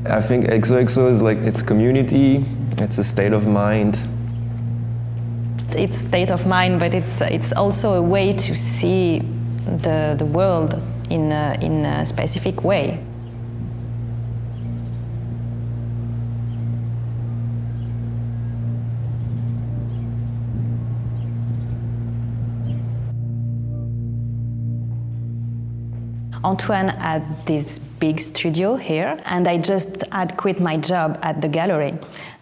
I think Exo Exo is like, it's community, it's a state of mind. It's state of mind, but it's also a way to see the world in a specific way. Antoine had this big studio here, and I just had quit my job at the gallery.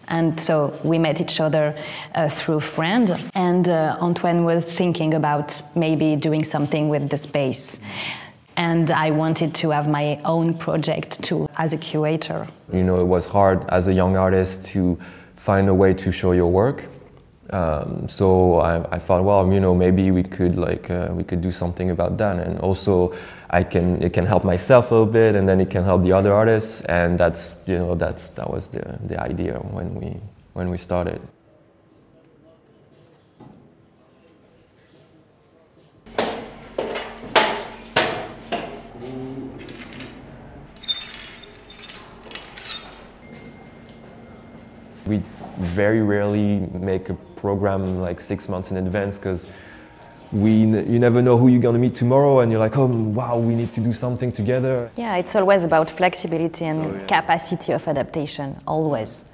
And so we met each other through a friend, and Antoine was thinking about maybe doing something with the space. And I wanted to have my own project too, as a curator. You know, it was hard as a young artist to find a way to show your work. So I thought, well, you know, maybe we could do something about that, and also it can help myself a little bit, and then it can help the other artists, and that was the idea when we started. We very rarely make a program like 6 months in advance, because you never know who you're going to meet tomorrow, and you're like, oh wow, we need to do something together. Yeah, it's always about flexibility and capacity of adaptation, always.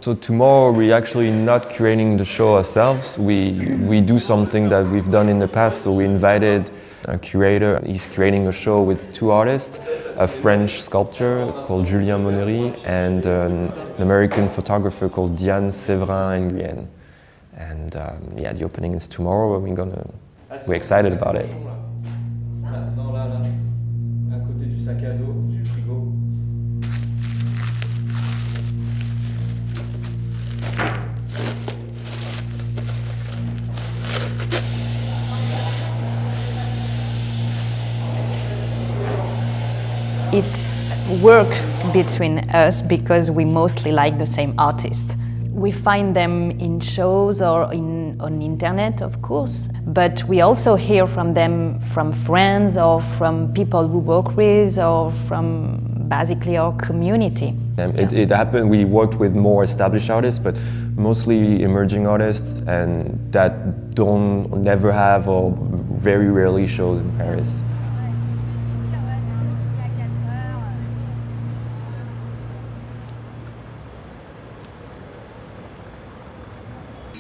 So tomorrow we're actually not curating the show ourselves. We do something that we've done in the past. So we invited a curator. He's creating a show with two artists, a French sculptor called Julien Monnery and an American photographer called Diane Séverin-Nguyen. And yeah, the opening is tomorrow, and we're excited about it. It works between us because we mostly like the same artists. We find them in shows or on internet, of course, but we also hear from them from friends or from people we work with or from basically our community. It happened, we worked with more established artists, but mostly emerging artists, and that never have or very rarely shows in Paris.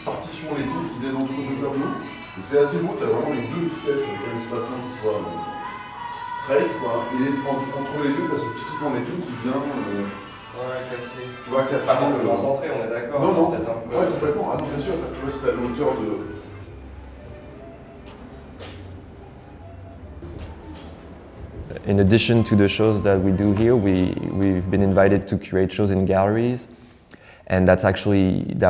Partition les deux qui viennent entre deux tableaux. Et c'est assez beau, tu as vraiment les deux vitesses, avec un espacement qui soit straight, quoi. Et entre les deux, tu as ce petit truc en laiton qui vient. Ouais, casser. Tu vois, casser. Pas forcément centré, on est d'accord. Non, non. Peut-être un peu. Ouais, complètement. Ah non, bien sûr, ça, tu vois, c'est à la hauteur de. In addition to the shows that we do here, we've been invited to curate shows in galleries. And that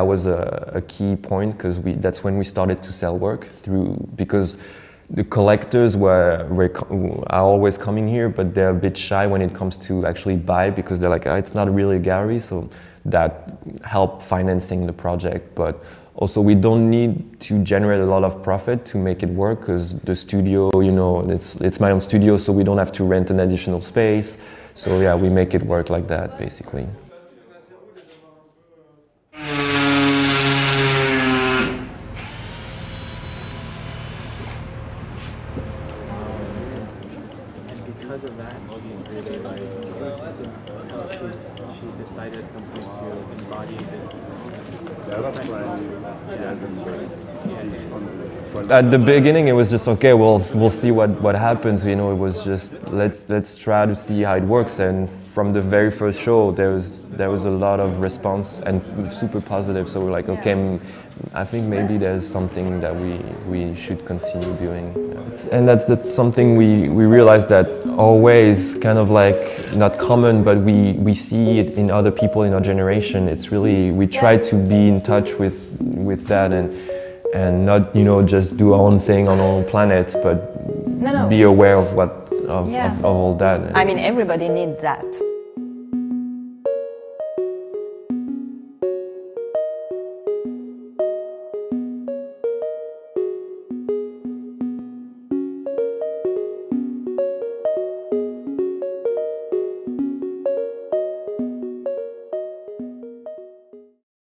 was a key point, because that's when we started to sell work because the collectors are always coming here, but they're a bit shy when it comes to actually buy, because they're like, oh, it's not really a gallery, so that helped financing the project. But also we don't need to generate a lot of profit to make it work, because the studio, you know, it's my own studio, so we don't have to rent an additional space. So yeah, we make it work like that, basically. Because of that, really, like, she decided something to embody this. At the beginning, it was just okay. We'll see what happens. You know, it was just let's try to see how it works. And from the very first show, there was a lot of response and super positive. So we're like, okay, I think maybe there's something that we should continue doing. And that's something we realized that always kind of like not common, but we see it in other people in our generation. It's really, we try to be in touch with that and not, you know, just do our own thing on our own planet, but be aware of all that. I mean, everybody needs that.